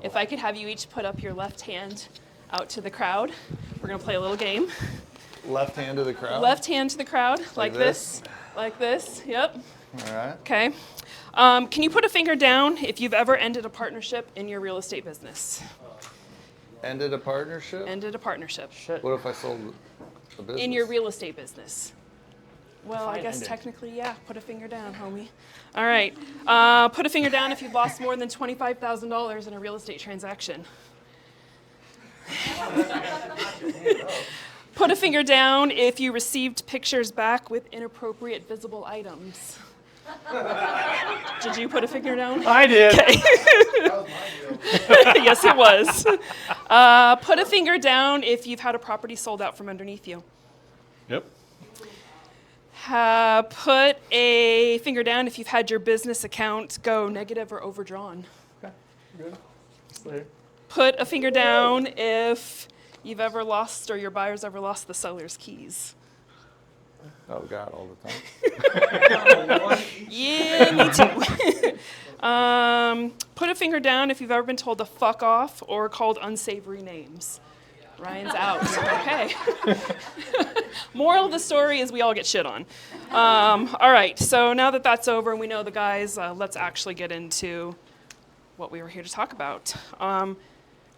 If I could have you each put up your left hand out to the crowd, we're going to play a little game. Left hand to the crowd? Left hand to the crowd, like this. Like this, yep. All right. Okay. Can you put a finger down if you've ever ended a partnership in your real estate business? Ended a partnership? Ended a partnership. Shit. What if I sold a business? In your real estate business. Well, I Define guess ended. technically, yeah. Put a finger down, homie. All right. Put a finger down if you've lost more than $25,000 in a real estate transaction. Put a finger down if you received pictures back with inappropriate visible items. Did you put a finger down? I did. Yes, it was. Put a finger down if you've had a property sold out from underneath you. Yep. Put a finger down if you've had your business account go negative or overdrawn. Okay. Good. Clear. Put a finger down if you've ever lost or your buyer's ever lost the seller's keys. Oh, God, all the time. Yeah, me too. Put a finger down if you've ever been told to fuck off or called unsavory names. Ryan's out. Okay. Moral of the story is we all get shit on. All right, so now that that's over and we know the guys, let's actually get into what we were here to talk about.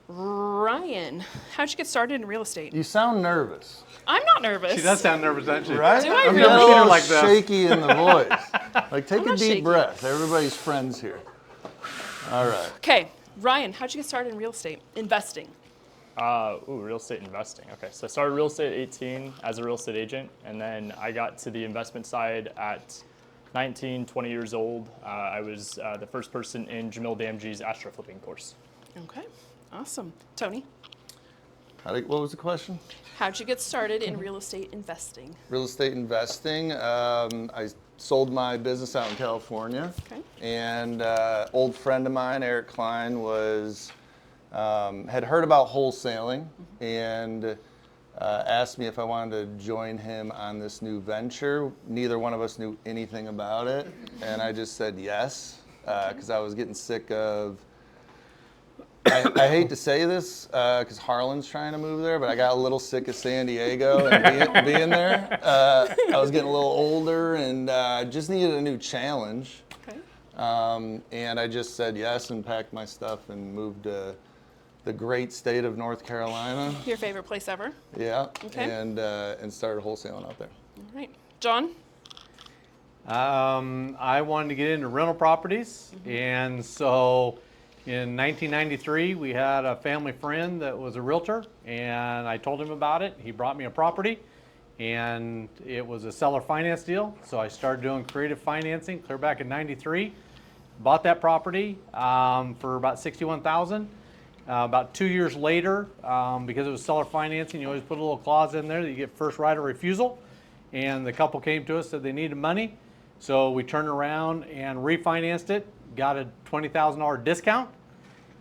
Ryan, how'd you get started in real estate? You sound nervous. I'm not nervous. She does sound nervous, doesn't she? Right? Do I I'm really? getting a Never seen her little like this. shaky in the voice. Like, take I'm a not deep shaky. breath. Everybody's friends here. All right. Okay, Ryan, how'd you get started in real estate? Investing. Real estate investing. Okay, so I started real estate at 18 as a real estate agent, and then I got to the investment side at 19, 20 years old. I was the first person in Jamil Damji's astro flipping course. Okay, awesome. Tony, What was the question? how'd you get started in real estate investing? Real estate investing. I sold my business out in California. Okay. And old friend of mine, Eric Klein, had heard about wholesaling and asked me if I wanted to join him on this new venture. Neither one of us knew anything about it, and I just said yes because I was getting sick of. I hate to say this because Harlan's trying to move there, but I got a little sick of San Diego and being there. I was getting a little older and just needed a new challenge. Okay. And I just said yes and packed my stuff and moved to the great state of North Carolina. Your favorite place ever? Yeah. Okay. And started wholesaling out there. All right. John? I wanted to get into rental properties, and so in 1993, we had a family friend that was a realtor, and I told him about it. He brought me a property, and it was a seller finance deal, so I started doing creative financing clear back in 93. Bought that property for about $61,000. About 2 years later, because it was seller financing, you always put a little clause in there that you get first right of refusal. And the couple came to us, said they needed money. So we turned around and refinanced it, got a $20,000 discount.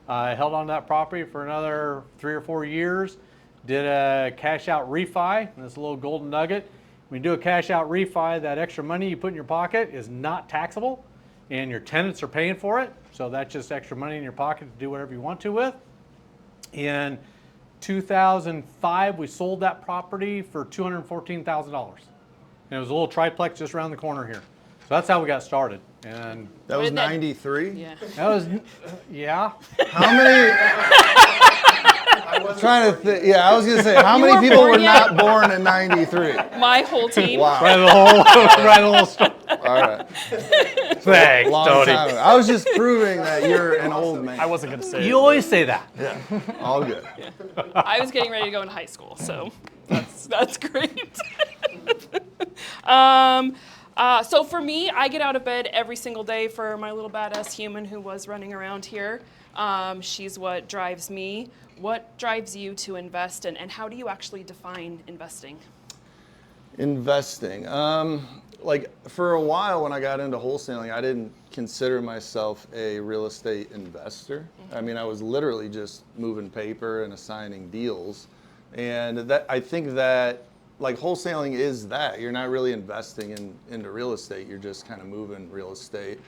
Held on to that property for another 3 or 4 years. Did a cash out refi, and this little golden nugget. When you do a cash out refi, that extra money you put in your pocket is not taxable, and your tenants are paying for it. So that's just extra money in your pocket to do whatever you want to with. In 2005, we sold that property for $214,000. And it was a little triplex just around the corner here. So that's how we got started. And That was did that- 93? Yeah. that was, yeah. How many? Trying to think. Yeah, I was going to say, how many weren't people born were yet? not born in 93? My whole team. Wow. Right the whole, right the whole story. All right. Thanks, Long Tony. time ago. I was just proving that you're an old man. I wasn't going to say You always say that. Yeah, all good. I was getting ready to go into high school, so that's great. So for me, I get out of bed every single day for my little badass human who was running around here. She's what drives me. What drives you to invest, and how do you actually define investing? Investing. Like for a while when I got into wholesaling, I didn't consider myself a real estate investor. I mean, I was literally just moving paper and assigning deals. And that I think that like wholesaling is that. You're not really investing into real estate. You're just kind of moving real estate.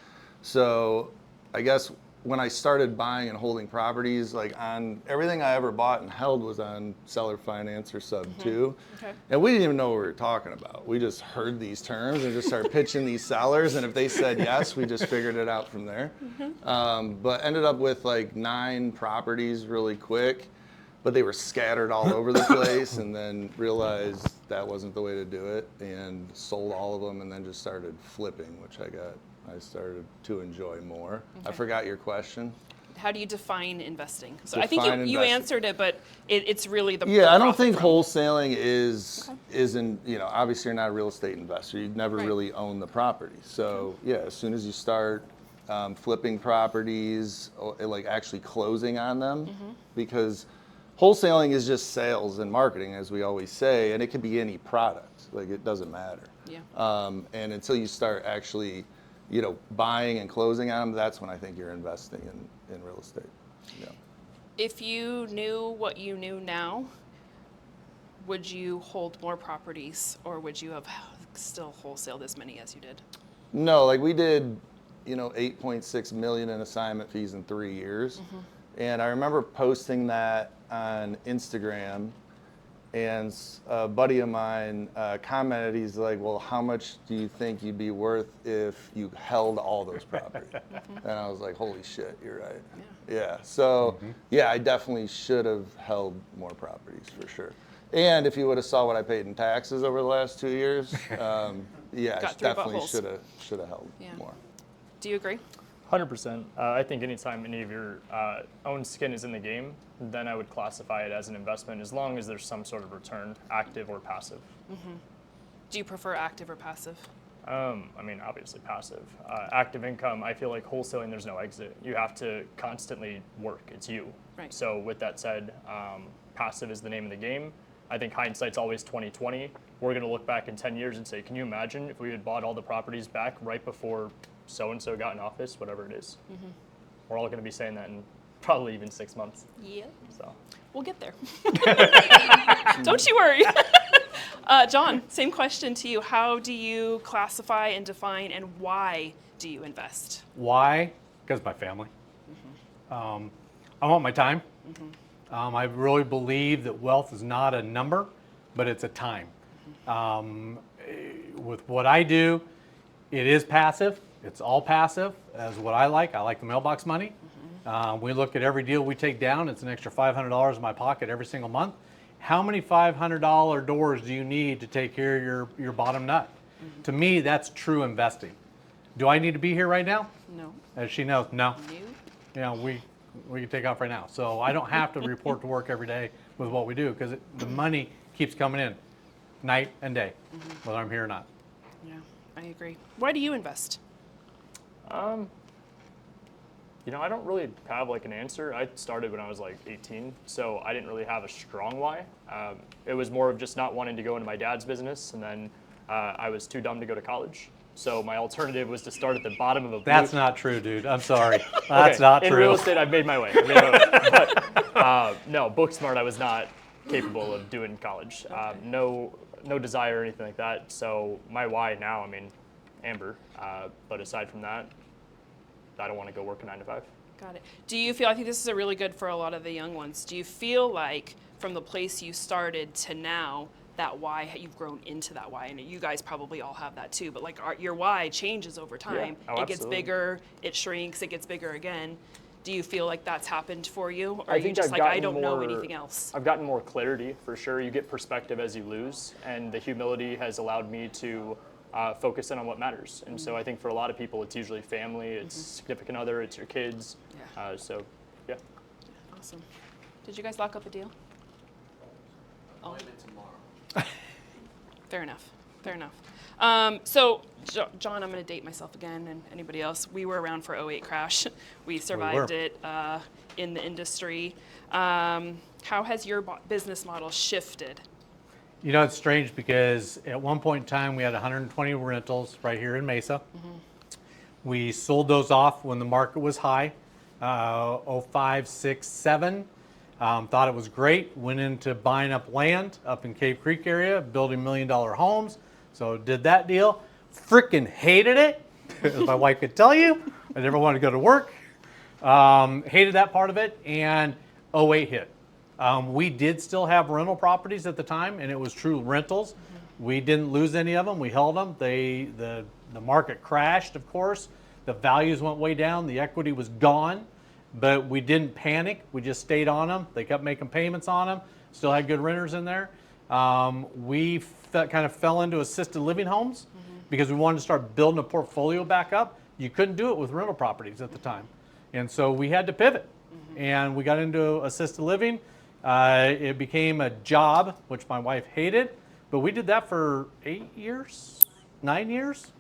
So I guess when I started buying and holding properties, like on everything I ever bought and held was on seller finance or sub two. Okay. And we didn't even know what we were talking about. We just heard these terms and just started pitching these sellers. And if they said yes, we just figured it out from there. But ended up with like 9 properties really quick, but they were scattered all over the place, and then realized that wasn't the way to do it, and sold all of them, and then just started flipping, which I started to enjoy more. I forgot your question. How do you define investing? So I think Define you investing. answered it, but it's really the Yeah, I don't profit think from- wholesaling isn't, you know, obviously you're not a real estate investor. You never Right. really own the property. So yeah, as soon as you start flipping properties, like actually closing on them, because wholesaling is just sales and marketing, as we always say, and it can be any product. Like, it doesn't matter. Yeah. And until you start actually, you know, buying and closing on them, that's when I think you're investing in real estate. Yeah. If you knew what you knew now, would you hold more properties, or would you have still wholesaled as many as you did? No, like we did, you know, 8.6 million in assignment fees in 3 years. And I remember posting that on Instagram, and a buddy of mine commented, he's like, well, how much do you think you'd be worth if you held all those properties? And I was like, holy shit, you're right. Yeah, so yeah, I definitely should have held more properties for sure. And if you would have saw what I paid in taxes over the last 2 years, yeah, I Got through definitely buttholes. should have held Yeah. more. Do you agree? 100%. I think anytime any of your own skin is in the game, then I would classify it as an investment, as long as there's some sort of return, active or passive. Do you prefer active or passive? I mean, obviously passive. Active income, I feel like wholesaling, there's no exit. You have to constantly work. It's you. Right. So with that said, passive is the name of the game. I think hindsight's always 20/20. We're going to look back in 10 years and say, can you imagine if we had bought all the properties back right before so-and-so got in office, whatever it is? We're all going to be saying that in probably even 6 months. Yeah. So We'll get there. Don't you worry. John, same question to you. How do you classify and define, and why do you invest? Why? Because my family. I want my time. I really believe that wealth is not a number, but it's a time. With what I do, it is passive. It's all passive, as what I like. I like the mailbox money. We look at every deal we take down. It's an extra $500 in my pocket every single month. How many $500 doors do you need to take care of your bottom nut? To me, that's true investing. Do I need to be here right now? No. As she knows, no. You? You know, we can take off right now. So I don't have to report to work every day with what we do, because the money keeps coming in night and day, whether I'm here or not. Yeah, I agree. Why do you invest? you know, I don't really have like an answer. I started when I was like 18, so I didn't really have a strong why. It was more of just not wanting to go into my dad's business, and then I was too dumb to go to college. So my alternative was to start at the bottom of a blue. That's not true, dude. I'm sorry. That's not In true. real estate, I've made my way. But no, book smart, I was not capable of doing in college. No desire or anything like that. So my why now, I mean, Amber. But aside from that, I don't want to go work a 9 to 5. Got it. Do you feel, I think this is a really good for a lot of the young ones, do you feel like from the place you started to now, that why, you've grown into that why, and you guys probably all have that too, but like your why changes over time. Oh, it gets absolutely. bigger, it shrinks, it gets bigger again. Do you feel like that's happened for you? Or I are you think just I've like, I gotten don't know more- anything else? I've gotten more clarity, for sure. You get perspective as you lose, and the humility has allowed me to focus in on what matters. And so I think for a lot of people, it's usually family, it's significant other, it's your kids. Yeah. So, yeah. Awesome. Did you guys lock up a deal? Oh. Fair enough. Fair enough. So, John, I'm going to date myself again, and anybody else. We were around for 08 crash. We survived it in the industry. How has your business model shifted? You know, it's strange because at one point in time we had 120 rentals right here in Mesa. We sold those off when the market was high, 05, 6, 7. Thought it was great. Went into buying up land up in Cave Creek area, building $1 million homes. So did that deal. Freaking hated it, as my wife could tell you. I never wanted to go to work. Hated that part of it, and '08 hit. We did still have rental properties at the time, and it was true rentals. We didn't lose any of them. We held them. The market crashed, of course. The values went way down. The equity was gone, but we didn't panic. We just stayed on them. They kept making payments on them. Still had good renters in there. We kind of fell into assisted living homes because we wanted to start building a portfolio back up. You couldn't do it with rental properties at the time. And so we had to pivot. And we got into assisted living. It became a job, which my wife hated. But we did that for 8 years, 9 years.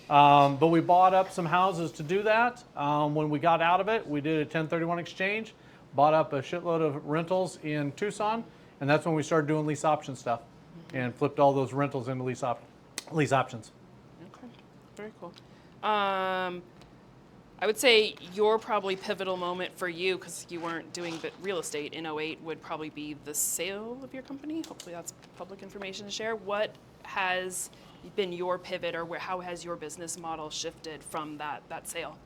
But we bought up some houses to do that. When we got out of it, we did a 1031 exchange, bought up a shitload of rentals in Tucson, and that's when we started doing lease option stuff and flipped all those rentals into lease options. Okay, very cool. I would say your probably pivotal moment for you, because you weren't doing real estate in '08, would probably be the sale of your company. Hopefully that's public information to share. What has been your pivot, or how has your business model shifted from that sale?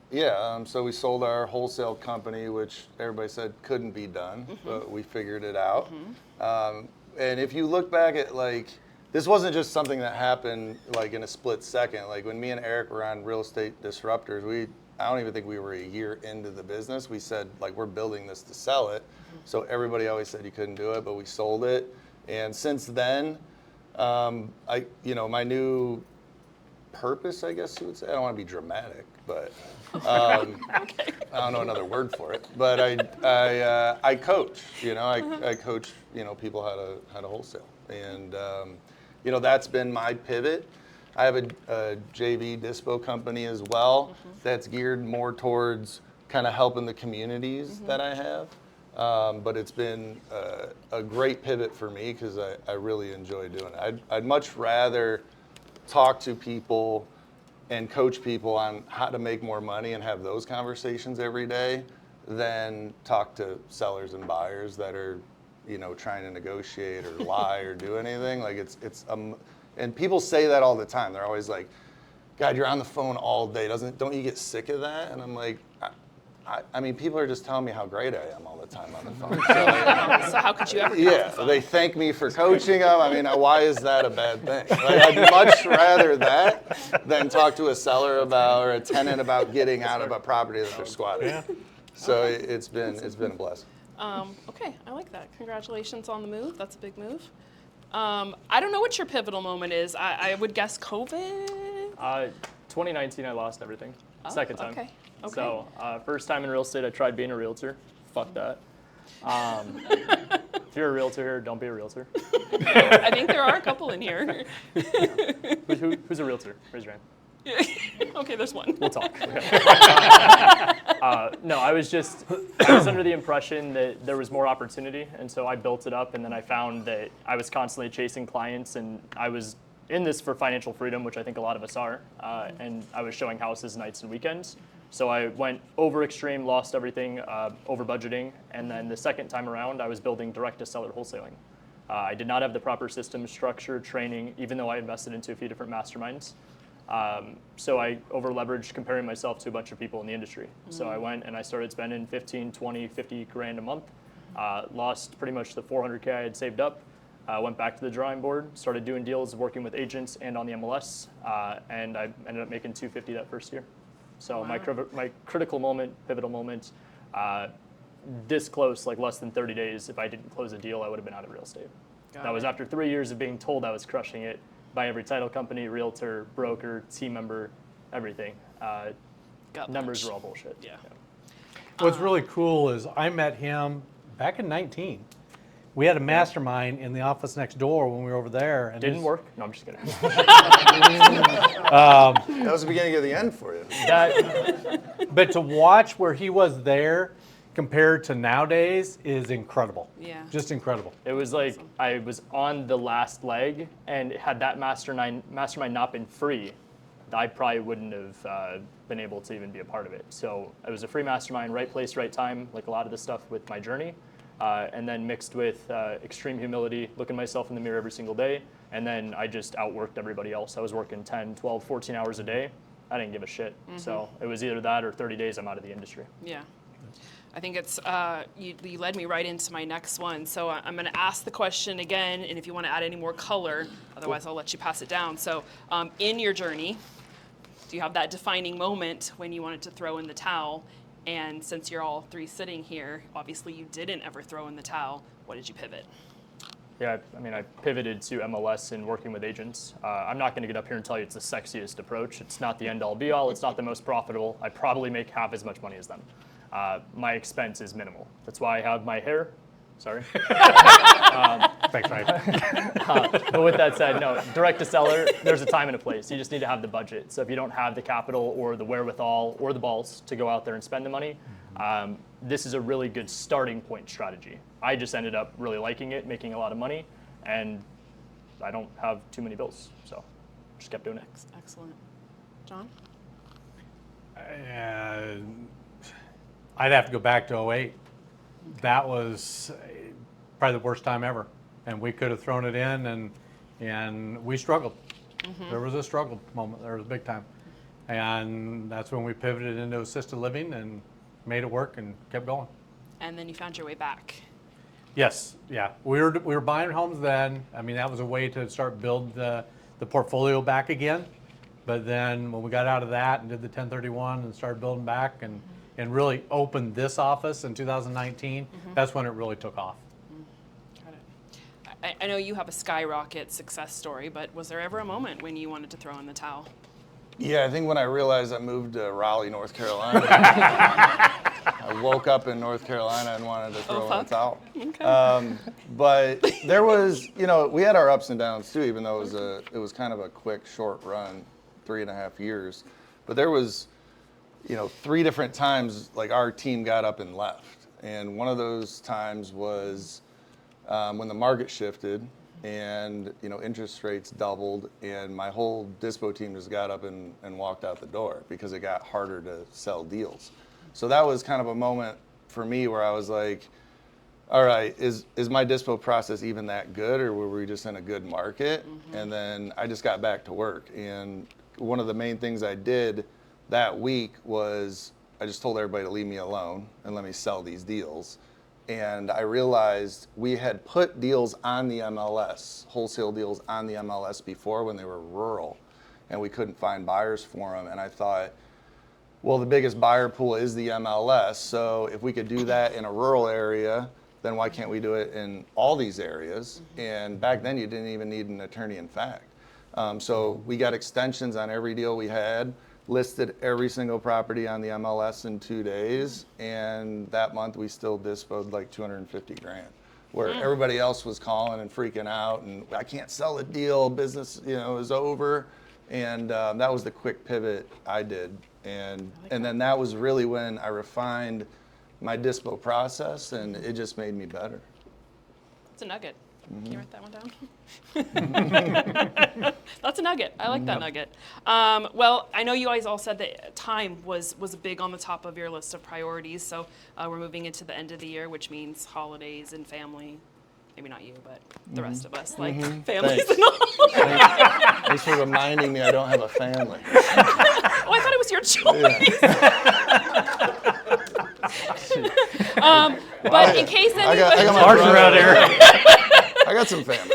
Yeah, so we sold our wholesale company, which everybody said couldn't be done, but we figured it out. And if you look back at this wasn't just something that happened in a split second. Like when me and Eric were on Real Estate Disruptors, I don't even think we were a year into the business. We said we're building this to sell it. So everybody always said you couldn't do it, but we sold it. And since then, my new purpose, I guess you would say. I don't want to be dramatic, but Okay. I don't know another word for it. But I coach. I coach people how to wholesale, and that's been my pivot. I have a JV dispo company as well that's geared more towards kind of helping the communities that I have. But it's been a great pivot for me because I really enjoy doing it. I'd much rather talk to people and coach people on how to make more money and have those conversations every day than talk to sellers and buyers that are, trying to negotiate or lie or do anything. And people say that all the time. They're always like, God, you're on the phone all day. Don't you get sick of that? And I'm like, I mean, people are just telling me how great I am all the time on the phone. So how could you ever get off the phone? They thank me for coaching them. I mean, why is that a bad thing? I'd much rather that than talk to a seller or a tenant about getting out of a property that they're squatting. Yeah. So it's been a blessing. Okay, I like that. Congratulations on the move. That's a big move. I don't know what your pivotal moment is. I would guess COVID? 2019, I lost everything. Second time. Okay. So first time in real estate, I tried being a realtor. Fuck that. If you're a realtor here, don't be a realtor. I think there are a couple in here. Who's a realtor? Raise your hand. Okay, there's one. We'll talk. No, I was under the impression that there was more opportunity, and so I built it up, and then I found that I was constantly chasing clients, and I was in this for financial freedom, which I think a lot of us are, and I was showing houses nights and weekends. So I went over extreme, lost everything, over budgeting, and then the second time around, I was building direct-to-seller wholesaling. I did not have the proper system, structure, training, even though I invested into a few different masterminds. So I over-leveraged comparing myself to a bunch of people in the industry. So I went and I started spending 15, 20, 50 grand a month, lost pretty much the 400K I had saved up, went back to the drawing board, started doing deals, working with agents and on the MLS, and I ended up making 250 that first year. So my critical moment, pivotal moment, this close, less than 30 days, if I didn't close a deal, I would have been out of real estate. That was after 3 years of being told I was crushing it by every title company, realtor, broker, team member, everything. Numbers were all bullshit. Yeah. What's really cool is I met him back in 19. We had a mastermind in the office next door when we were over there. And Didn't work? No, I'm just kidding. That was the beginning of the end for you. But to watch where he was there compared to nowadays is incredible. Yeah. Just incredible. It was like I was on the last leg, and had that mastermind not been free, I probably wouldn't have been able to even be a part of it. So it was a free mastermind, right place, right time, like a lot of the stuff with my journey. And then mixed with extreme humility, looking myself in the mirror every single day. And then I just outworked everybody else. I was working 10, 12, 14 hours a day. I didn't give a shit. So it was either that or 30 days I'm out of the industry. Yeah. I think it's, you led me right into my next one. So I'm going to ask the question again, and if you want to add any more color, otherwise I'll let you pass it down. So in your journey, do you have that defining moment when you wanted to throw in the towel? And since you're all three sitting here, obviously you didn't ever throw in the towel. What did you pivot? Yeah, I mean, I pivoted to MLS and working with agents. I'm not going to get up here and tell you it's the sexiest approach. It's not the end-all, be-all. It's not the most profitable. I probably make half as much money as them. My expense is minimal. That's why I have my hair. Sorry. Thanks, Ryan. But with that said, no, direct to seller, there's a time and a place. You just need to have the budget. So if you don't have the capital or the wherewithal or the balls to go out there and spend the money, this is a really good starting point strategy. I just ended up really liking it, making a lot of money, and I don't have too many bills. So just kept doing it. Excellent. John? I'd have to go back to '08. That was probably the worst time ever. And we could have thrown it in, and we struggled. There was a struggle moment. There was big time. And that's when we pivoted into assisted living and made it work and kept going. And then you found your way back. Yes, yeah. We were buying homes then. I mean, that was a way to start build the portfolio back again. But then when we got out of that and did the 1031 and started building back and really opened this office in 2019, that's when it really took off. Got it. I know you have a skyrocket success story, but was there ever a moment when you wanted to throw in the towel? Yeah, I think when I realized I moved to Raleigh, North Carolina, I woke up in North Carolina and wanted to throw in the towel. Okay. But there was, we had our ups and downs too, even though it was kind of a quick, short run, 3.5 years. But there was, 3 different times like our team got up and left. And one of those times was when the market shifted and interest rates doubled, and my whole dispo team just got up and walked out the door because it got harder to sell deals. So that was kind of a moment for me where I was like, all right, is my dispo process even that good, or were we just in a good market? And then I just got back to work. And one of the main things I did that week was I just told everybody to leave me alone and let me sell these deals. And I realized we had put deals on the MLS, wholesale deals on the MLS before when they were rural, and we couldn't find buyers for them. And I thought, well, the biggest buyer pool is the MLS, so if we could do that in a rural area, then why can't we do it in all these areas? And back then you didn't even need an attorney in fact. So we got extensions on every deal we had, listed every single property on the MLS in 2 days, and that month we still disposed like $250,000, where everybody else was calling and freaking out, and I can't sell a deal, business is over. And that was the quick pivot I did. And then that was really when I refined my dispo process, and it just made me better. It's a nugget. Can you write that one down? That's a nugget. I like that nugget. Well, I know you guys all said that time was big on the top of your list of priorities. So we're moving into the end of the year, which means holidays and family. Maybe not you, but the rest of us, like families Thanks. and all. Thanks for reminding me I don't have a family. Oh, I thought it was your choice. But in case anybody, I got my Arthur brother out here. I got some family.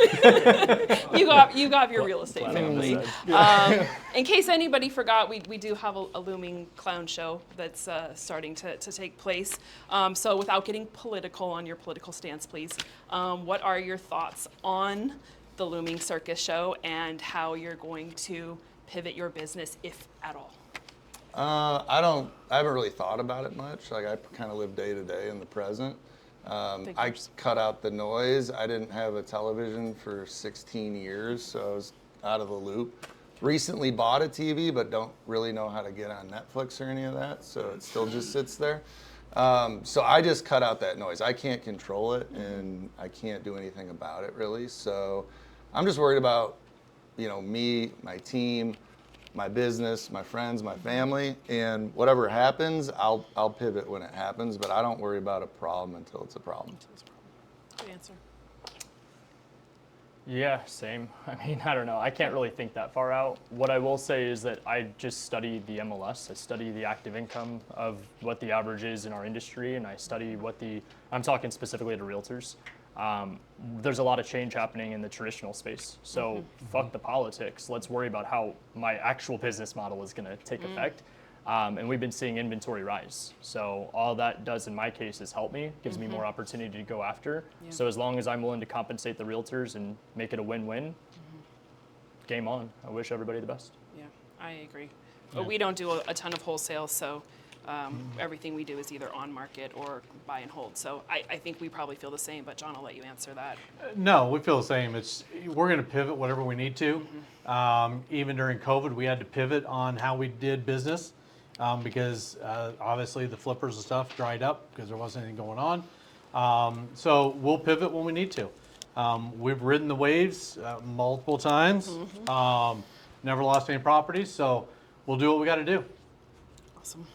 you got your real estate family. In case anybody forgot, we do have a looming clown show that's starting to take place. So without getting political on your political stance, please, what are your thoughts on the looming circus show and how you're going to pivot your business, if at all? I haven't really thought about it much. Like I kind of live day to day in the present. I cut out the noise. I didn't have a television for 16 years, so I was out of the loop. Recently bought a TV, but don't really know how to get on Netflix or any of that, so it still just sits there. So I just cut out that noise. I can't control it, and I can't do anything about it really. So I'm just worried about, me, my team, my business, my friends, my family, and whatever happens, I'll pivot when it happens, but I don't worry about a problem until it's a problem. Good answer. Yeah, same. I mean, I don't know. I can't really think that far out. What I will say is that I just study the MLS. I study the active income of what the average is in our industry, and I study I'm talking specifically to realtors. There's a lot of change happening in the traditional space. So fuck the politics. Let's worry about how my actual business model is going to take effect. And we've been seeing inventory rise. So all that does in my case is help me, gives me more opportunity to go after. Yeah. So as long as I'm willing to compensate the realtors and make it a win-win, game on. I wish everybody the best. Yeah, I agree. But we don't do a ton of wholesale, so everything we do is either on market or buy and hold. So I think we probably feel the same, but John, I'll let you answer that. No, we feel the same. We're going to pivot whatever we need to. Even during COVID, we had to pivot on how we did business because obviously the flippers and stuff dried up because there wasn't anything going on. So we'll pivot when we need to. We've ridden the waves multiple times. Never lost any properties, so we'll do what we got to do. Awesome.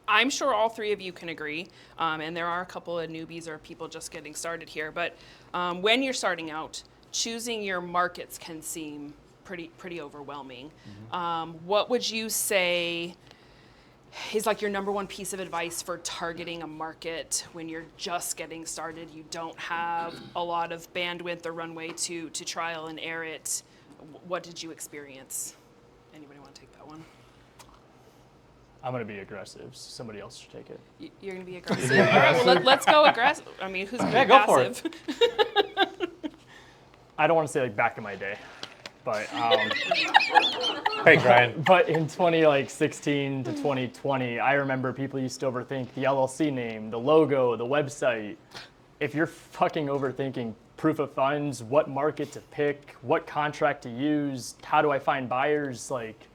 I'm sure all three of you can agree, and there are a couple of newbies or people just getting started here, but when you're starting out, choosing your markets can seem pretty overwhelming. What would you say is like your number one piece of advice for targeting a market when you're just getting started? You don't have a lot of bandwidth or runway to trial and error it. What did you experience? Anybody want to take that one? I'm going to be aggressive. Somebody else should take it. You're going to be aggressive? All right, well, let's go aggressive. I mean, who's going to be go for passive? I don't want to say like back in my day, but Hey, Brian. but in 2016 to 2020, I remember people used to overthink the LLC name, the logo, the website. If you're fucking overthinking proof of funds, what market to pick, what contract to use, how do I find buyers, like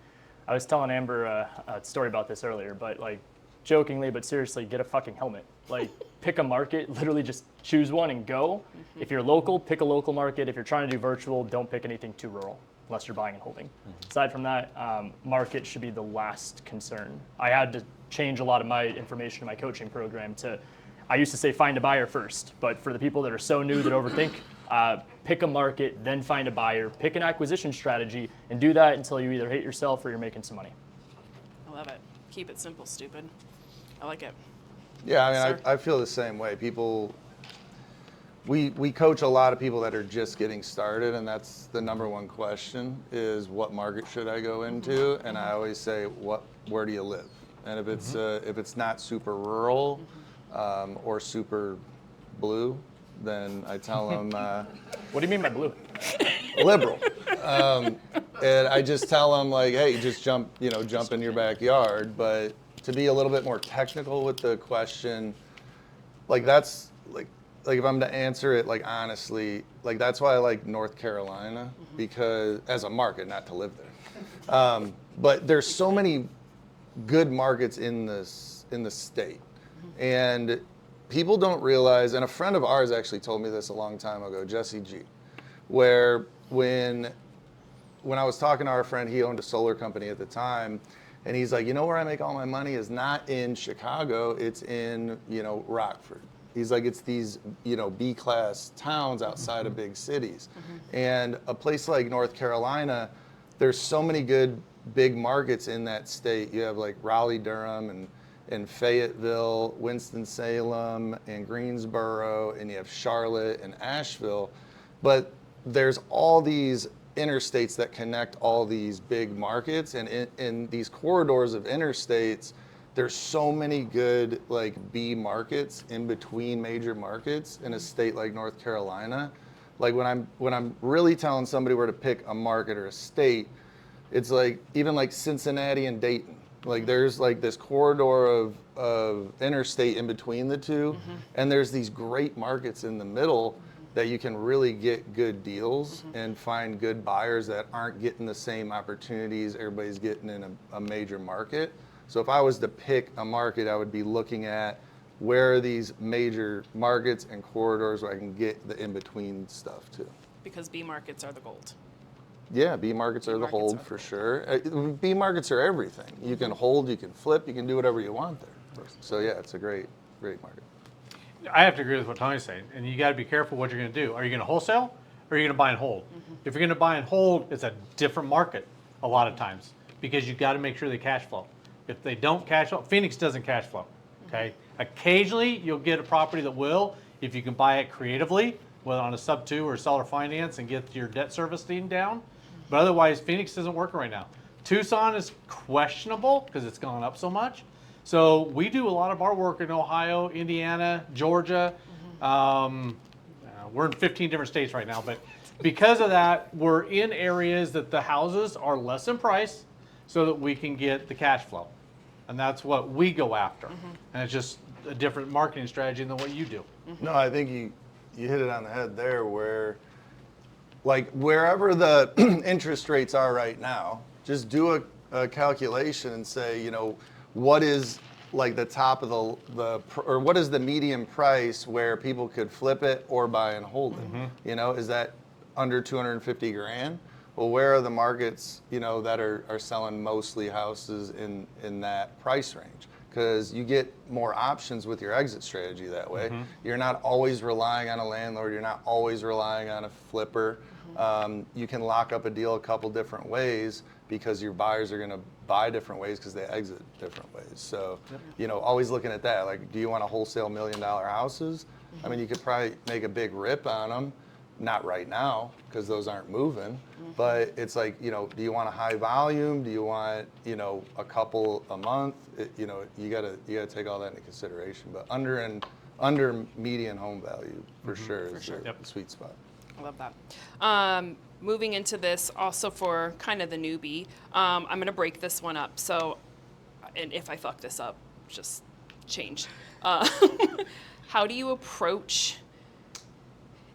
I was telling Amber a story about this earlier, but like jokingly but seriously, get a fucking helmet. Like pick a market, literally just choose one and go. If you're local, pick a local market. If you're trying to do virtual, don't pick anything too rural unless you're buying and holding. Aside from that, market should be the last concern. I had to change a lot of my information in my coaching program I used to say find a buyer first, but for the people that are so new that overthink, pick a market, then find a buyer, pick an acquisition strategy, and do that until you either hate yourself or you're making some money. I love it. Keep it simple, stupid. I like it. Yeah, I mean, Sir? I feel the same way. We coach a lot of people that are just getting started, and that's the number one question is what market should I go into? And I always say, where do you live? And if it's not super rural or super blue, then I tell them. What do you mean by blue? Liberal. And I just tell them like, hey, just jump in your backyard. But to be a little bit more technical with the question, like that's like if I'm to answer it like honestly, like that's why I like North Carolina because as a market, not to live there. But there's so many good markets in the state, and people don't realize. And a friend of ours actually told me this a long time ago, Jesse G, where when I was talking to our friend, he owned a solar company at the time, and he's like, where I make all my money is not in Chicago, it's in, Rockford. He's like, it's these, B-class towns outside of big cities. And a place like North Carolina, there's so many good big markets in that state. You have like Raleigh-Durham and Fayetteville, Winston-Salem, and Greensboro, and you have Charlotte and Asheville. But there's all these interstates that connect all these big markets, and in these corridors of interstates, there's so many good like B markets in between major markets in a state like North Carolina. Like when I'm really telling somebody where to pick a market or a state, it's like even like Cincinnati and Dayton. Like there's like this corridor of interstate in between the two, and there's these great markets in the middle that you can really get good deals and find good buyers that aren't getting the same opportunities everybody's getting in a major market. So if I was to pick a market, I would be looking at where are these major markets and corridors where I can get the in-between stuff too. Because B markets are the gold. Yeah, B markets are the hold for sure. B markets are everything. You can hold, you can flip, you can do whatever you want there. So yeah, it's a great market. I have to agree with what Tony's saying, and you got to be careful what you're going to do. Are you going to wholesale? or are you going to buy and hold? If you're going to buy and hold, it's a different market a lot of times because you've got to make sure they cash flow. If they don't cash flow, Phoenix doesn't cash flow. Okay. Occasionally, you'll get a property that will if you can buy it creatively, whether on a sub 2 or seller finance and get your debt servicing down. But otherwise, Phoenix isn't working right now. Tucson is questionable because it's gone up so much. So we do a lot of our work in Ohio, Indiana, Georgia. We're in 15 different states right now, but because of that, we're in areas that the houses are less in price so that we can get the cash flow. And that's what we go after. And it's just a different marketing strategy than what you do. No, I think you hit it on the head there where, like, wherever the interest rates are right now, just do a calculation and say, you know, what is like the top of or what is the median price where people could flip it or buy and hold it? You know, is that under 250 grand? Well, where are the markets, you know, that are selling mostly houses in that price range? Because you get more options with your exit strategy that way. You're not always relying on a landlord. You're not always relying on a flipper. You can lock up a deal a couple different ways because your buyers are going to buy different ways because they exit different ways. So, you know, always looking at that. Like, do you want to wholesale $1 million houses? I mean, you could probably make a big rip on them. Not right now because those aren't moving, but it's like, you know, do you want a high volume? Do you want, you know, a couple a month? You know, you gotta take all that into consideration. But under median home value for sure is the sweet spot. I love that. Moving into this, also for kind of the newbie, I'm going to break this one up. So, and if I fuck this up, just change. How do you approach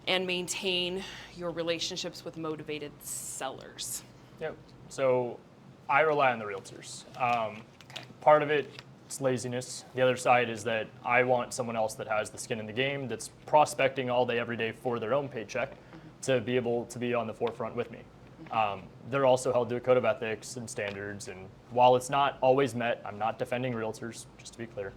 and maintain your relationships with motivated sellers? Yep. So I rely on the realtors. Part of it is laziness. The other side is that I want someone else that has the skin in the game, that's prospecting all day, every day for their own paycheck, to be able to be on the forefront with me. They're also held to a code of ethics and standards, and while it's not always met, I'm not defending realtors, just to be clear.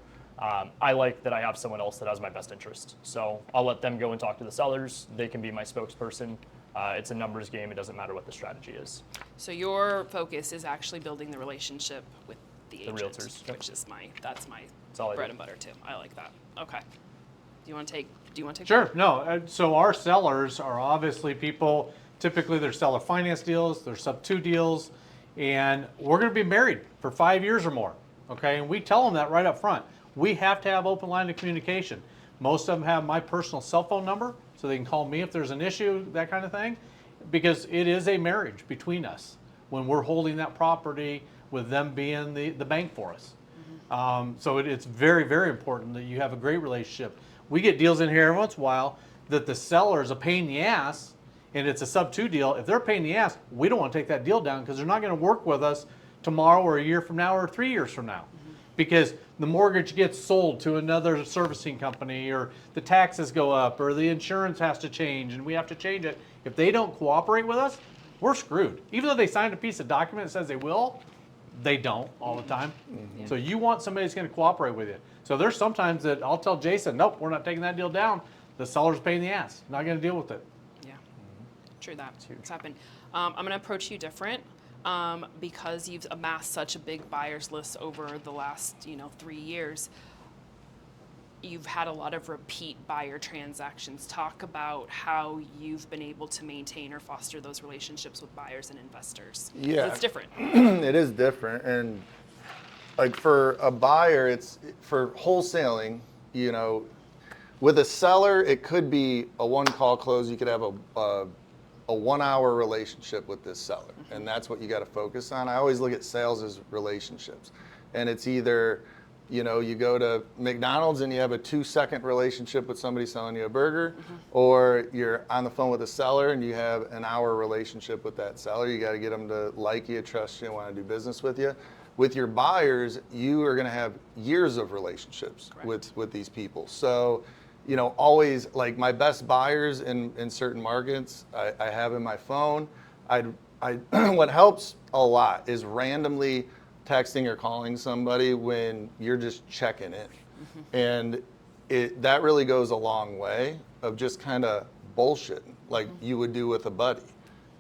I like that I have someone else that has my best interest. So I'll let them go and talk to the sellers. They can be my spokesperson. It's a numbers game. It doesn't matter what the strategy is. So your focus is actually building the relationship with the agent, realtors. Yep. which is that's my all I bread do. and butter too. I like that. Okay. Do you want to take Sure. that? No. So our sellers are obviously people, typically they're seller finance deals, they're sub 2 deals, and we're going to be married for 5 years or more. Okay. And we tell them that right up front. We have to have open line of communication. Most of them have my personal cell phone number, so they can call me if there's an issue, that kind of thing, because it is a marriage between us when we're holding that property with them being the bank for us. So it's very, very important that you have a great relationship. We get deals in here every once in a while that the seller is a pain in the ass, and it's a sub 2 deal. If they're a pain in the ass, we don't want to take that deal down because they're not going to work with us tomorrow or a year from now or 3 years from now. Because the mortgage gets sold to another servicing company, or the taxes go up, or the insurance has to change and we have to change it. If they don't cooperate with us, we're screwed. Even though they signed a piece of document that says they will, they don't all the time. So you want somebody that's going to cooperate with you. So there's sometimes that I'll tell Jason, nope, we're not taking that deal down. The seller's paying the ass. Not going to deal with it. Yeah. True that. It's happened. I'm going to approach you different. Because you've amassed such a big buyers list over the last, 3 years, you've had a lot of repeat buyer transactions. Talk about how you've been able to maintain or foster those relationships with buyers and investors. Yeah. It's different. It is different. And like for a buyer, it's for wholesaling, with a seller, it could be a one call close. You could have a 1 hour relationship with this seller, and that's what you got to focus on. I always look at sales as relationships, and it's either you go to McDonald's and you have a 2-second relationship with somebody selling you a burger, or you're on the phone with a seller and you have an hour relationship with that seller. You got to get them to like you, trust you, and want to do business with you. With your buyers, you are going to have years of relationships with these people. So always, like, my best buyers in certain markets, I have in my phone. What helps a lot is randomly texting or calling somebody when you're just checking in. And that really goes a long way of just kind of bullshitting like you would do with a buddy.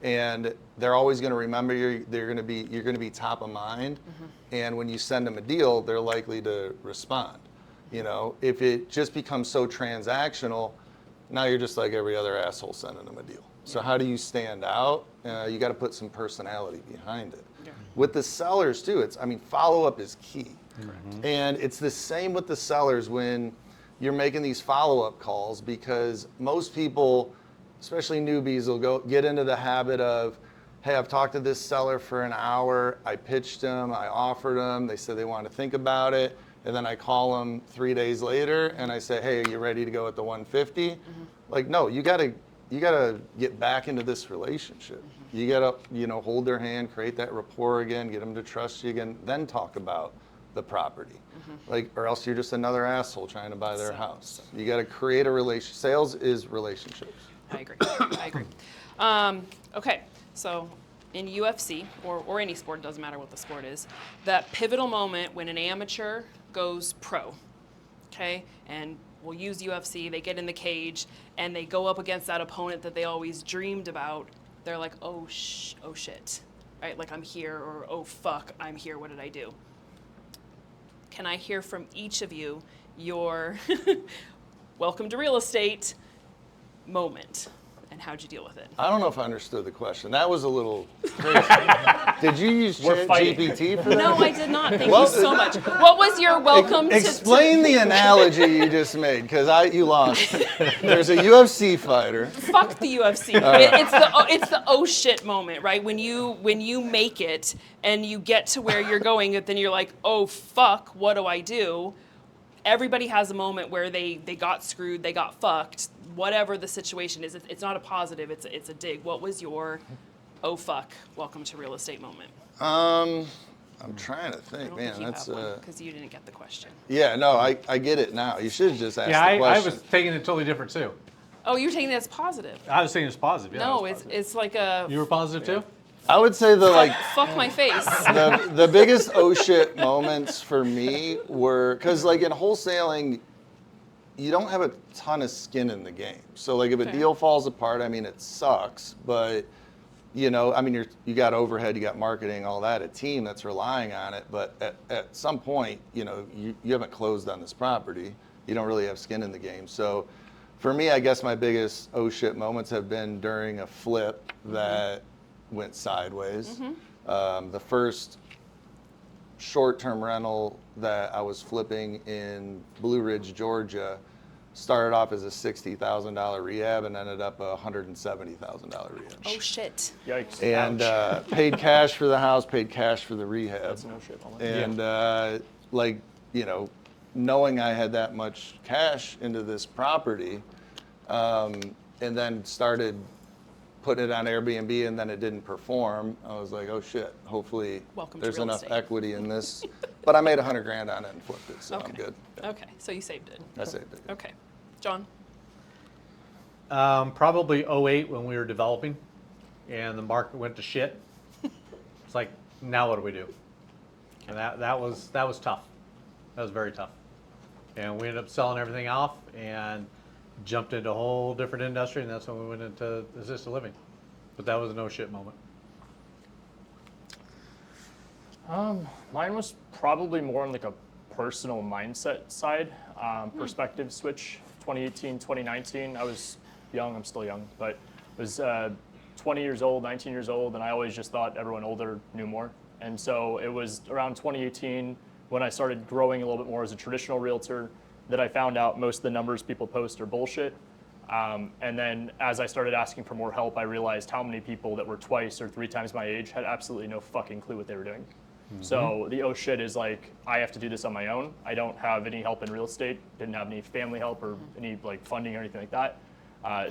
And they're always going to remember you. You're going to be top of mind. And when you send them a deal, they're likely to respond. You know, if it just becomes so transactional, now you're just like every other asshole sending them a deal. So how do you stand out? You got to put some personality behind it. Yeah. With the sellers too, follow-up is key. And it's the same with the sellers when you're making these follow-up calls, because most people, especially newbies, will get into the habit of, hey, I've talked to this seller for an hour, I pitched them, I offered them, they said they want to think about it, and then I call them 3 days later and I say, hey, are you ready to go at the 150? Like, no, you gotta get back into this relationship. You gotta, hold their hand, create that rapport again, get them to trust you again, then talk about the property. Like, or else you're just another asshole trying to buy their house. You gotta create a relationship. Sales is relationships. I agree. I agree. Okay, so in UFC or any sport, it doesn't matter what the sport is, that pivotal moment when an amateur goes pro, okay, and we'll use UFC, they get in the cage and they go up against that opponent that they always dreamed about. They're like, oh shit, right? Like, I'm here, or oh fuck, I'm here, what did I do? Can I hear from each of you your welcome to real estate moment, and how'd you deal with it? I don't know if I understood the question. That was a little crazy. Did you use ChatGPT for that? No, I did not. Thank you so much. What was your welcome to... Explain the analogy you just made, because you lost. There's a UFC fighter. Fuck the UFC. It's the oh shit moment, right? When you make it and you get to where you're going, then you're like, oh fuck, what do I do? Everybody has a moment where they got screwed, they got fucked, whatever the situation is. It's not a positive, it's a dig. What was your oh fuck, welcome to real estate moment? I'm trying to I think, don't man. think you That's have one, because you didn't get the question. Yeah, no, I get it now. You should have just asked Yeah, the I question. was taking it totally different too. Oh, you're taking it as positive. I was thinking it's positive. Yeah, No, it was positive. it's like a You were positive too? I would say fuck my face. the biggest oh shit moments for me were, because like in wholesaling, you don't have a ton of skin in the game. So like if a Okay. deal falls apart, I mean, it sucks, but you got overhead, you got marketing, all that, a team that's relying on it. But at some point, you haven't closed on this property. You don't really have skin in the game. So for me, I guess my biggest oh shit moments have been during a flip that went sideways. The first short-term rental that I was flipping in Blue Ridge, Georgia, started off as a $60,000 rehab and ended up a $170,000 rehab. Oh shit. Yikes. And Ouch. paid cash for the house, paid cash for the rehab. That's no shit moment. And knowing I had that much cash into this property, and then started putting it on Airbnb, and then it didn't perform, I was like, oh shit, hopefully Welcome to there's real enough estate. equity in this. But I made $100,000 on it and flipped it, so I'm Okay. good. Okay, so you saved it. I saved it. Okay. John? Probably 08 when we were developing and the market went to shit. It's like, now what do we do? And that was tough. That was very tough. And we ended up selling everything off and jumped into a whole different industry, and that's when we went into assisted living. But that was a no shit moment. Mine was probably more on like a personal mindset side, perspective switch. 2018, 2019, I was young, I'm still young, but was 20 years old, 19 years old, and I always just thought everyone older knew more. And so it was around 2018 when I started growing a little bit more as a traditional realtor that I found out most of the numbers people post are bullshit. And then as I started asking for more help, I realized how many people that were 2 or 3 times my age had absolutely no fucking clue what they were doing. So the oh shit is like, I have to do this on my own. I don't have any help in real estate, didn't have any family help or any like funding or anything like that.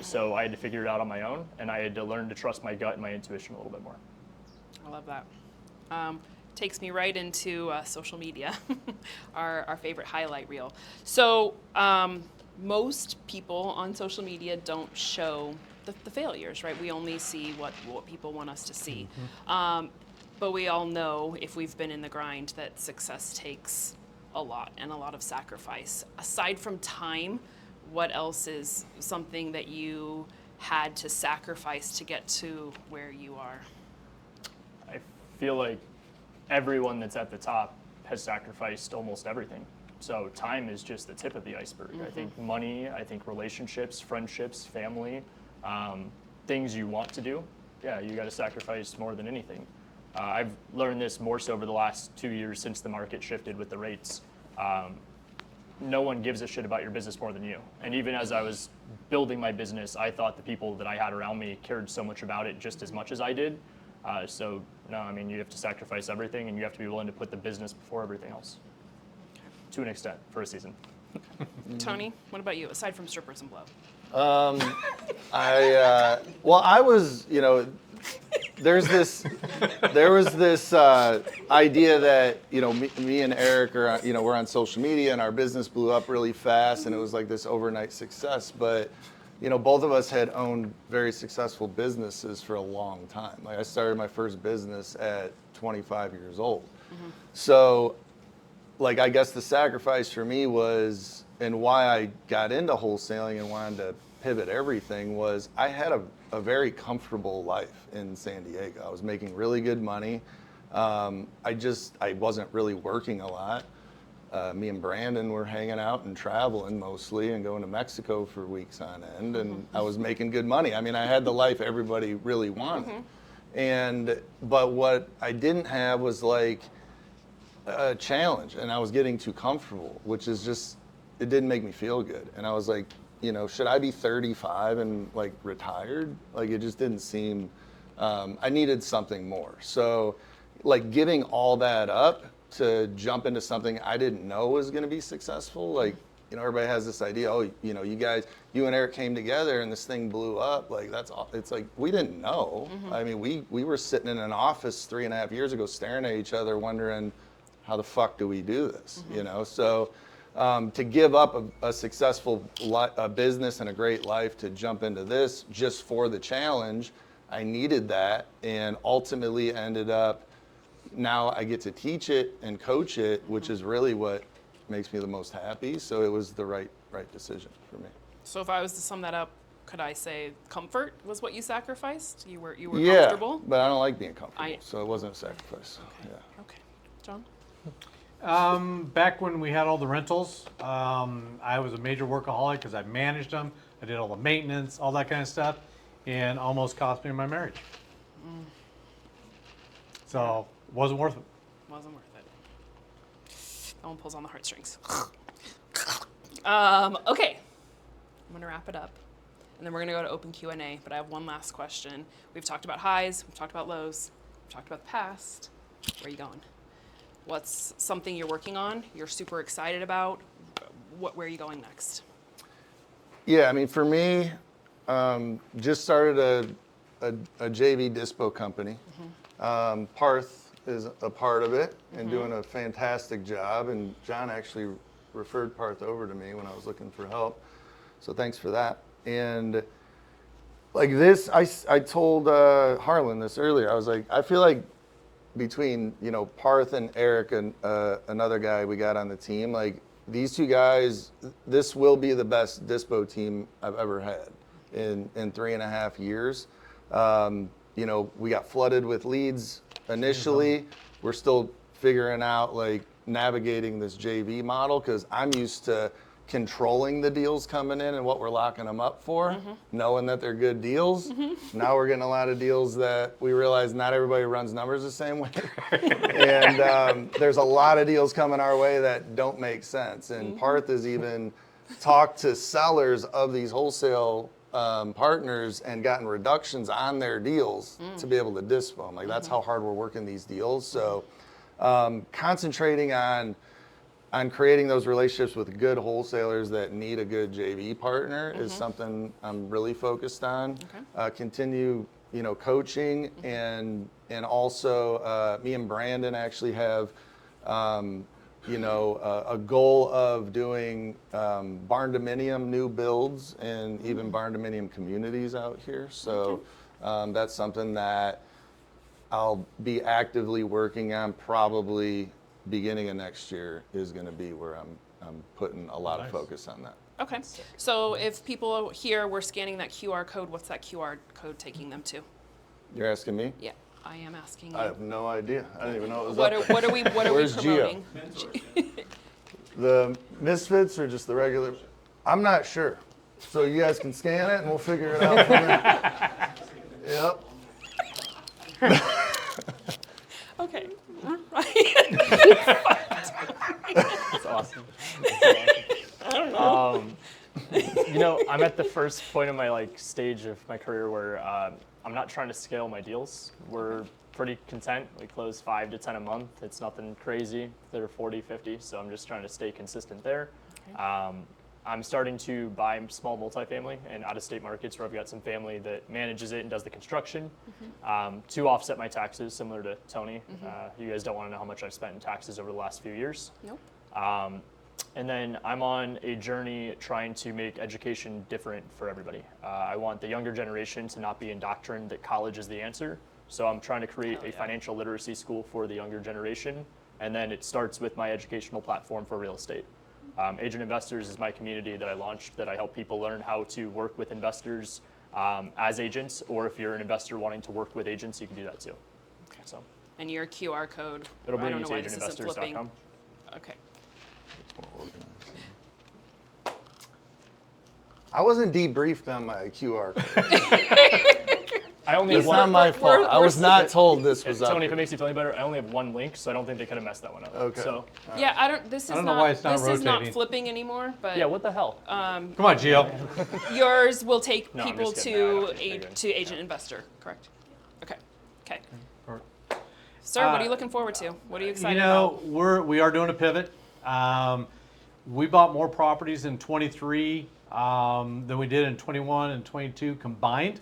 So I had to figure it out on my own, and I had to learn to trust my gut and my intuition a little bit more. I love that. Takes me right into social media, our favorite highlight reel. So most people on social media don't show the failures, right? We only see what people want us to see. But we all know, if we've been in the grind, that success takes a lot and a lot of sacrifice. Aside from time, what else is something that you had to sacrifice to get to where you are? I feel like everyone that's at the top has sacrificed almost everything. So time is just the tip of the iceberg. I think money, I think relationships, friendships, family, things you want to do. Yeah, you got to sacrifice more than anything. I've learned this more so over the last 2 years since the market shifted with the rates. No one gives a shit about your business more than you. And even as I was building my business, I thought the people that I had around me cared so much about it just as much as I did. So no, I mean, you have to sacrifice everything, and you have to be willing to put the business before everything else. To an extent, for a season. Tony, what about you, aside from strippers and blow? I was, there was this idea that, me and Eric are, we're on social media and our business blew up really fast and it was like this overnight success. But, both of us had owned very successful businesses for a long time. Like I started my first business at 25 years old. So, like, I guess the sacrifice for me was, and why I got into wholesaling and wanted to pivot everything was I had a very comfortable life in San Diego. I was making really good money. I wasn't really working a lot. Me and Brandon were hanging out and traveling mostly and going to Mexico for weeks on end, and I was making good money. I mean, I had the life everybody really wanted. But what I didn't have was like a challenge, and I was getting too comfortable, which is just, it didn't make me feel good. And I was like, should I be 35 and like retired? Like it just didn't seem, I needed something more. So like giving all that up to jump into something I didn't know was going to be successful. Like, everybody has this idea, you and Eric came together and this thing blew up. Like that's all. It's like, we didn't know. I mean, we were sitting in an office 3.5 years ago staring at each other wondering, how the fuck do we do this? So to give up a successful business and a great life to jump into this just for the challenge, I needed that, and ultimately ended up, now I get to teach it and coach it, which is really what makes me the most happy. So it was the right decision for me. So if I was to sum that up, could I say comfort was what you sacrificed? You were Yeah, comfortable? but I don't like being comfortable, so it wasn't a sacrifice. Okay. John? Back when we had all the rentals, I was a major workaholic because I managed them. I did all the maintenance, all that kind of stuff, and almost cost me my marriage. So wasn't worth it. Wasn't worth it. That one pulls on the heartstrings. Okay. I'm going to wrap it up, and then we're going to go to open Q&A, but I have one last question. We've talked about highs, we've talked about lows, we've talked about the past. Where are you going? What's something you're working on, you're super excited about? Where are you going next? Yeah, I mean, for me, just started a JV dispo company. Parth is a part of it and doing a fantastic job. And John actually referred Parth over to me when I was looking for help. So thanks for that. And like this, I told Harlan this earlier. I was like, I feel like between, Parth and Eric and another guy we got on the team, like these two guys, this will be the best dispo team I've ever had in 3.5 years. We got flooded with leads initially. We're still figuring out like navigating this JV model because I'm used to controlling the deals coming in and what we're locking them up for, knowing that they're good deals. Now we're getting a lot of deals that we realize not everybody runs numbers the same way. And there's a lot of deals coming our way that don't make sense. And Parth has even talked to sellers of these wholesale partners and gotten reductions on their deals to be able to dispo them. Like that's how hard we're working these deals. So concentrating on creating those relationships with good wholesalers that need a good JV partner is something I'm really focused on. Continue, coaching and also me and Brandon actually have, a goal of doing barn dominium new builds and even barn dominium communities out here. So that's something that I'll be actively working on probably beginning of next year is going to be where I'm putting a lot of focus on that. Okay. So if people here were scanning that QR code, what's that QR code taking them to? You're asking me? Yeah, I am asking you. I have no idea. I didn't even know it was What up are, there. what are we Where's Gio? promoting? The Misfits or just the regular? I'm not sure. So you guys can scan it and we'll figure it out from there. Yep. Okay. That's awesome. You know, I'm at the first point in my stage of my career where I'm not trying to scale my deals. We're pretty content. We close 5 to 10 a month. It's nothing crazy. They're 40, 50, so I'm just trying to stay consistent there. Okay. I'm starting to buy small multifamily in out-of-state markets where I've got some family that manages it and does the construction to offset my taxes, similar to Tony. You guys don't want to know how much I've spent in taxes over the last few years. Nope. And then I'm on a journey trying to make education different for everybody. I want the younger generation to not be indoctrined that college is the answer. So I'm trying to create a financial literacy school for the younger generation. And then it starts with my educational platform for real estate. Agent Investors is my community that I launched that I help people learn how to work with investors as agents, or if you're an investor wanting to work with agents, you can do that too. Okay. So And your QR code. it'll I bring don't you know to why this isn't flipping. agentinvestors.com. Okay. I wasn't debriefed on my QR code. I only It's have not one. my fault. I was not told this was up Tony, if here. it makes you feel any better, I only have one link, so I don't think they could have messed that one up. Okay. So Yeah, I don't. This is don't know why it's not This is not rotating. flipping anymore. But yeah, what the hell? Come on, Gio. yours will take No, I'm people just kidding. I don't to think they're good. to agent investor. Correct. Okay. Okay. Or- Sir, what are you looking forward to? What are you excited You know, about? we are doing a pivot. We bought more properties in 23 than we did in 21 and 22 combined.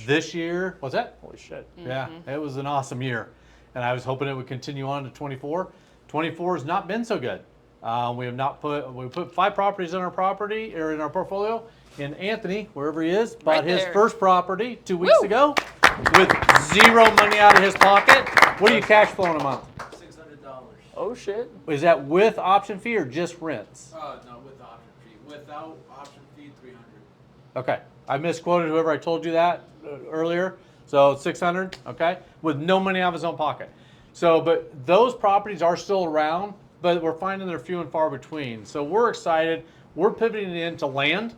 This year, what's that? Holy shit. Yeah, it was an awesome year. And I was hoping it would continue on to 24. 24 has not been so good. We put 5 properties in our portfolio. And Anthony, wherever he is, bought Right his there. first property 2 weeks Woo! ago with zero money out of his pocket. What are you cash flowing a month? $600. Oh shit. Is that with option fee or just rents? No, with the option fee. Without option fee, 300. Okay, I misquoted whoever I told you that earlier. So 600, okay, with no money out of his own pocket. So, but those properties are still around, but we're finding they're few and far between. So we're excited. We're pivoting into land.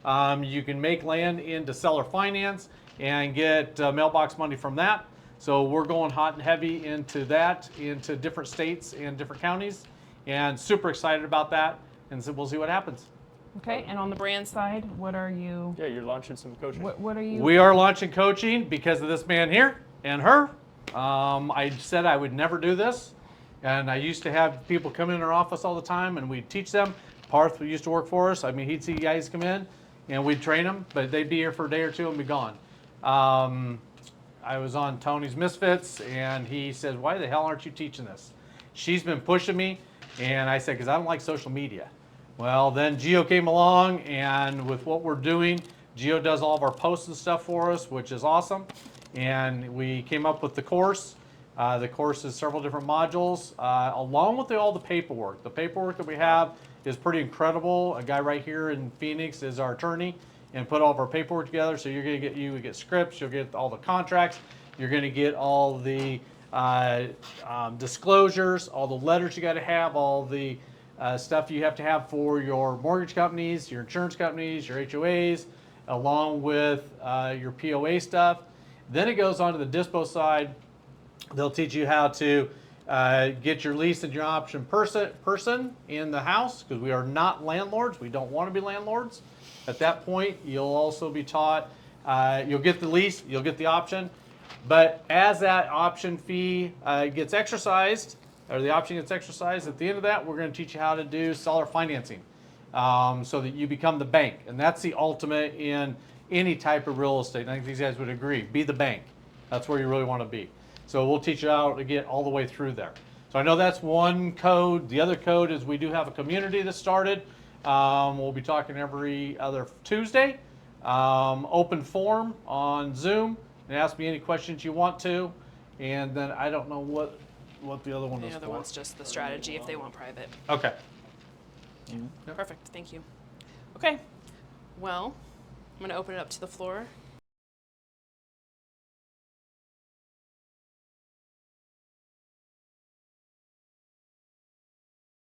You can make land into seller finance and get mailbox money from that. So we're going hot and heavy into that, into different states and different counties, and super excited about that. And so we'll see what happens. Okay. And on the brand side, what are you? Yeah, you're launching some coaching. What are you? We are launching coaching because of this man here and her. I said I would never do this, and I used to have people come in our office all the time, and we'd teach them. Parth used to work for us. I mean, he'd see guys come in, and we'd train them, but they'd be here for a day or two and be gone. I was on Tony's Misfits, and he says, "Why the hell aren't you teaching this?" She's been pushing me, and I said, "Because I don't like social media." Well, then Gio came along, and with what we're doing, Gio does all of our posts and stuff for us, which is awesome. And we came up with the course. The course is several different modules, along with all the paperwork. The paperwork that we have is pretty incredible. A guy right here in Phoenix is our attorney and put all of our paperwork together. So you're going to get scripts, you'll get all the contracts, you're going to get all the disclosures, all the letters you got to have, all the stuff you have to have for your mortgage companies, your insurance companies, your HOAs, along with your POA stuff. Then it goes on to the dispo side. They'll teach you how to get your lease and your option person in the house, because we are not landlords. We don't want to be landlords. At that point, you'll also be taught, you'll get the lease, you'll get the option. But as that option fee gets exercised, or the option gets exercised, at the end of that, we're going to teach you how to do seller financing so that you become the bank. And that's the ultimate in any type of real estate. And I think these guys would agree. Be the bank. That's where you really want to be. So we'll teach you how to get all the way through there. So I know that's one code. The other code is we do have a community that started. We'll be talking every other Tuesday. Open forum on Zoom. And ask me any questions you want to. And then I don't know what the other one is The other for. one's just the strategy if they want private. Okay. Perfect. Thank you. Okay. Well, I'm going to open it up to the floor.